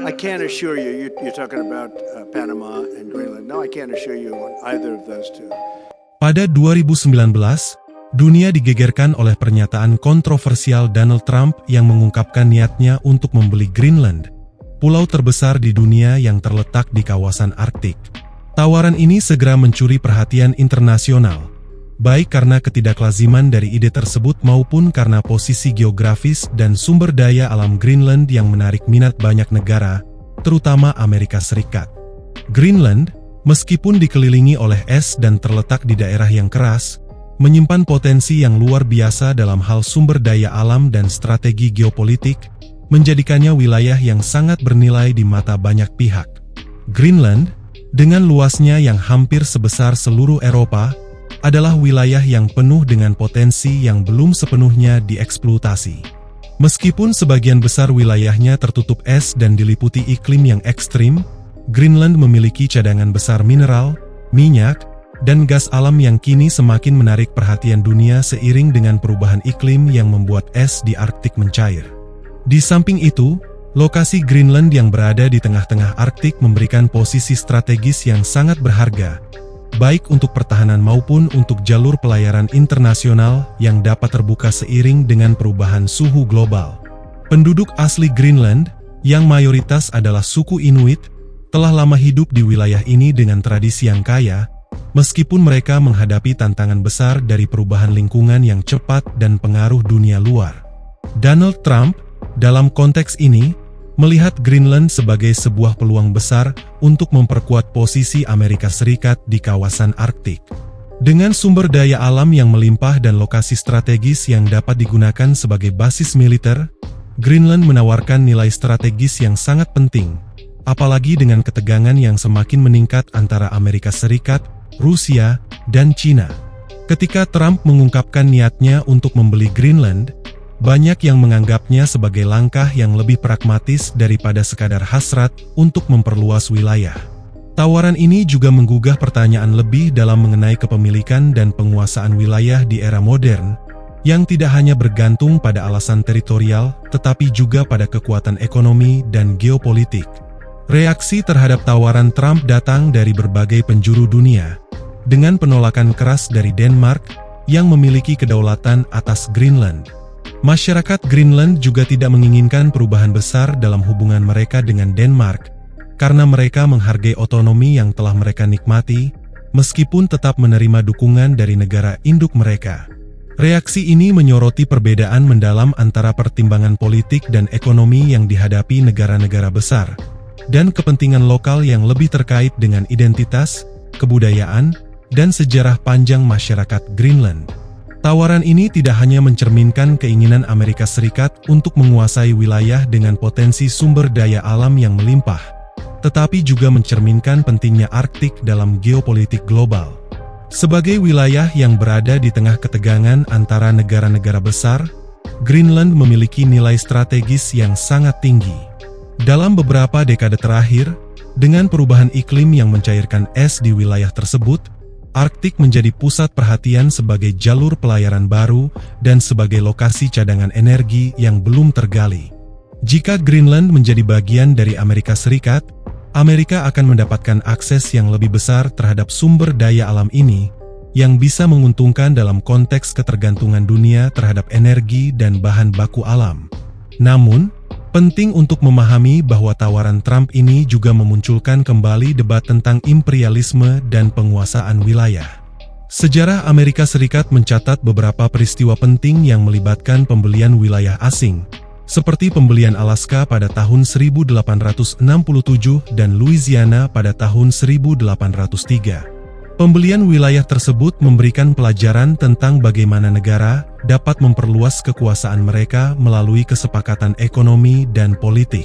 I can't assure you, you're talking about Panama and Greenland. No, I can't assure you on either of those two. Pada 2019, dunia digegerkan oleh pernyataan kontroversial Donald Trump yang mengungkapkan niatnya untuk membeli Greenland, pulau terbesar di dunia yang terletak di kawasan Arktik. Tawaran ini segera mencuri perhatian internasional, baik karena ketidaklaziman dari ide tersebut maupun karena posisi geografis dan sumber daya alam Greenland yang menarik minat banyak negara, terutama Amerika Serikat. Greenland, meskipun dikelilingi oleh es dan terletak di daerah yang keras, menyimpan potensi yang luar biasa dalam hal sumber daya alam dan strategi geopolitik, menjadikannya wilayah yang sangat bernilai di mata banyak pihak. Greenland, dengan luasnya yang hampir sebesar seluruh Eropa, adalah wilayah yang penuh dengan potensi yang belum sepenuhnya dieksploitasi. Meskipun sebagian besar wilayahnya tertutup es dan diliputi iklim yang ekstrim, Greenland memiliki cadangan besar mineral, minyak, dan gas alam yang kini semakin menarik perhatian dunia seiring dengan perubahan iklim yang membuat es di Arktik mencair. Di samping itu, lokasi Greenland yang berada di tengah-tengah Arktik memberikan posisi strategis yang sangat berharga, baik untuk pertahanan maupun untuk jalur pelayaran internasional yang dapat terbuka seiring dengan perubahan suhu global. Penduduk asli Greenland, yang mayoritas adalah suku Inuit, telah lama hidup di wilayah ini dengan tradisi yang kaya, meskipun mereka menghadapi tantangan besar dari perubahan lingkungan yang cepat dan pengaruh dunia luar. Donald Trump, dalam konteks ini, melihat Greenland sebagai sebuah peluang besar untuk memperkuat posisi Amerika Serikat di kawasan Arktik. Dengan sumber daya alam yang melimpah dan lokasi strategis yang dapat digunakan sebagai basis militer, Greenland menawarkan nilai strategis yang sangat penting, apalagi dengan ketegangan yang semakin meningkat antara Amerika Serikat, Rusia, dan China. Ketika Trump mengungkapkan niatnya untuk membeli Greenland, banyak yang menganggapnya sebagai langkah yang lebih pragmatis daripada sekadar hasrat untuk memperluas wilayah. Tawaran ini juga menggugah pertanyaan lebih dalam mengenai kepemilikan dan penguasaan wilayah di era modern, yang tidak hanya bergantung pada alasan teritorial, tetapi juga pada kekuatan ekonomi dan geopolitik. Reaksi terhadap tawaran Trump datang dari berbagai penjuru dunia, dengan penolakan keras dari Denmark, yang memiliki kedaulatan atas Greenland. Masyarakat Greenland juga tidak menginginkan perubahan besar dalam hubungan mereka dengan Denmark, karena mereka menghargai otonomi yang telah mereka nikmati, meskipun tetap menerima dukungan dari negara induk mereka. Reaksi ini menyoroti perbedaan mendalam antara pertimbangan politik dan ekonomi yang dihadapi negara-negara besar, dan kepentingan lokal yang lebih terkait dengan identitas, kebudayaan, dan sejarah panjang masyarakat Greenland. Tawaran ini tidak hanya mencerminkan keinginan Amerika Serikat untuk menguasai wilayah dengan potensi sumber daya alam yang melimpah, tetapi juga mencerminkan pentingnya Arktik dalam geopolitik global. Sebagai wilayah yang berada di tengah ketegangan antara negara-negara besar, Greenland memiliki nilai strategis yang sangat tinggi. Dalam beberapa dekade terakhir, dengan perubahan iklim yang mencairkan es di wilayah tersebut, Arktik menjadi pusat perhatian sebagai jalur pelayaran baru dan sebagai lokasi cadangan energi yang belum tergali. Jika Greenland menjadi bagian dari Amerika Serikat, Amerika akan mendapatkan akses yang lebih besar terhadap sumber daya alam ini, yang bisa menguntungkan dalam konteks ketergantungan dunia terhadap energi dan bahan baku alam. Namun, penting untuk memahami bahwa tawaran Trump ini juga memunculkan kembali debat tentang imperialisme dan penguasaan wilayah. Sejarah Amerika Serikat mencatat beberapa peristiwa penting yang melibatkan pembelian wilayah asing, seperti pembelian Alaska pada tahun 1867 dan Louisiana pada tahun 1803. Pembelian wilayah tersebut memberikan pelajaran tentang bagaimana negara dapat memperluas kekuasaan mereka melalui kesepakatan ekonomi dan politik.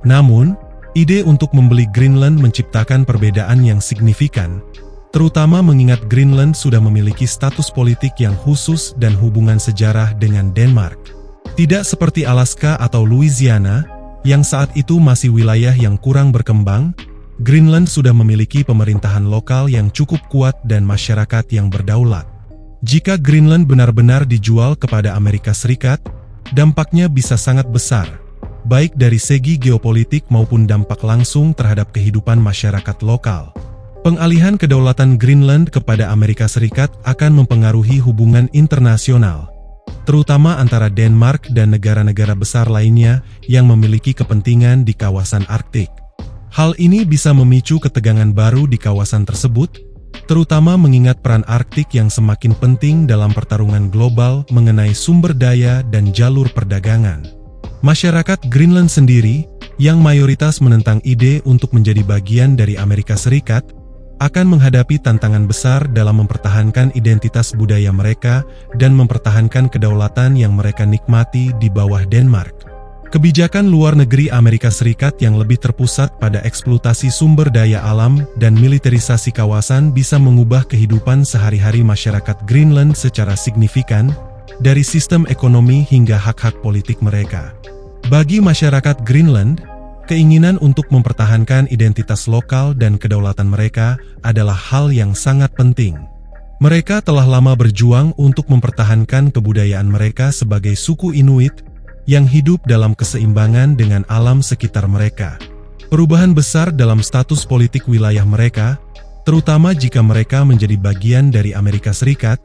Namun, ide untuk membeli Greenland menciptakan perbedaan yang signifikan, terutama mengingat Greenland sudah memiliki status politik yang khusus dan hubungan sejarah dengan Denmark. Tidak seperti Alaska atau Louisiana, yang saat itu masih wilayah yang kurang berkembang, Greenland sudah memiliki pemerintahan lokal yang cukup kuat dan masyarakat yang berdaulat. Jika Greenland benar-benar dijual kepada Amerika Serikat, dampaknya bisa sangat besar, baik dari segi geopolitik maupun dampak langsung terhadap kehidupan masyarakat lokal. Pengalihan kedaulatan Greenland kepada Amerika Serikat akan mempengaruhi hubungan internasional, terutama antara Denmark dan negara-negara besar lainnya yang memiliki kepentingan di kawasan Arktik. Hal ini bisa memicu ketegangan baru di kawasan tersebut, terutama mengingat peran Arktik yang semakin penting dalam pertarungan global mengenai sumber daya dan jalur perdagangan. Masyarakat Greenland sendiri, yang mayoritas menentang ide untuk menjadi bagian dari Amerika Serikat, akan menghadapi tantangan besar dalam mempertahankan identitas budaya mereka dan mempertahankan kedaulatan yang mereka nikmati di bawah Denmark. Kebijakan luar negeri Amerika Serikat yang lebih terpusat pada eksploitasi sumber daya alam dan militerisasi kawasan bisa mengubah kehidupan sehari-hari masyarakat Greenland secara signifikan, dari sistem ekonomi hingga hak-hak politik mereka. Bagi masyarakat Greenland, keinginan untuk mempertahankan identitas lokal dan kedaulatan mereka adalah hal yang sangat penting. Mereka telah lama berjuang untuk mempertahankan kebudayaan mereka sebagai suku Inuit yang hidup dalam keseimbangan dengan alam sekitar mereka. Perubahan besar dalam status politik wilayah mereka, terutama jika mereka menjadi bagian dari Amerika Serikat,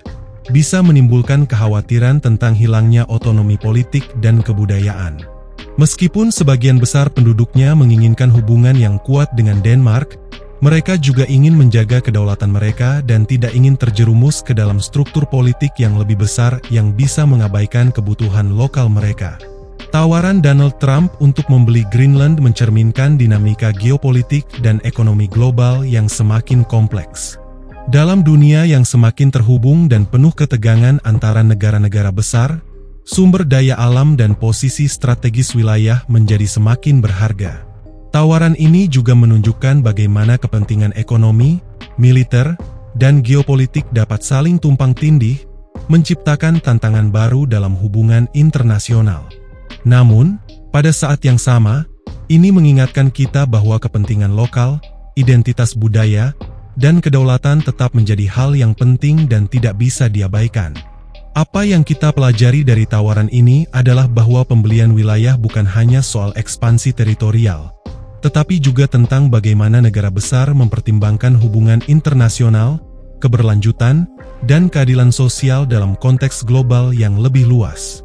bisa menimbulkan kekhawatiran tentang hilangnya otonomi politik dan kebudayaan. Meskipun sebagian besar penduduknya menginginkan hubungan yang kuat dengan Denmark, mereka juga ingin menjaga kedaulatan mereka dan tidak ingin terjerumus ke dalam struktur politik yang lebih besar yang bisa mengabaikan kebutuhan lokal mereka. Tawaran Donald Trump untuk membeli Greenland mencerminkan dinamika geopolitik dan ekonomi global yang semakin kompleks. Dalam dunia yang semakin terhubung dan penuh ketegangan antara negara-negara besar, sumber daya alam dan posisi strategis wilayah menjadi semakin berharga. Tawaran ini juga menunjukkan bagaimana kepentingan ekonomi, militer, dan geopolitik dapat saling tumpang tindih, menciptakan tantangan baru dalam hubungan internasional. Namun, pada saat yang sama, ini mengingatkan kita bahwa kepentingan lokal, identitas budaya, dan kedaulatan tetap menjadi hal yang penting dan tidak bisa diabaikan. Apa yang kita pelajari dari tawaran ini adalah bahwa pembelian wilayah bukan hanya soal ekspansi teritorial, tetapi juga tentang bagaimana negara besar mempertimbangkan hubungan internasional, keberlanjutan, dan keadilan sosial dalam konteks global yang lebih luas.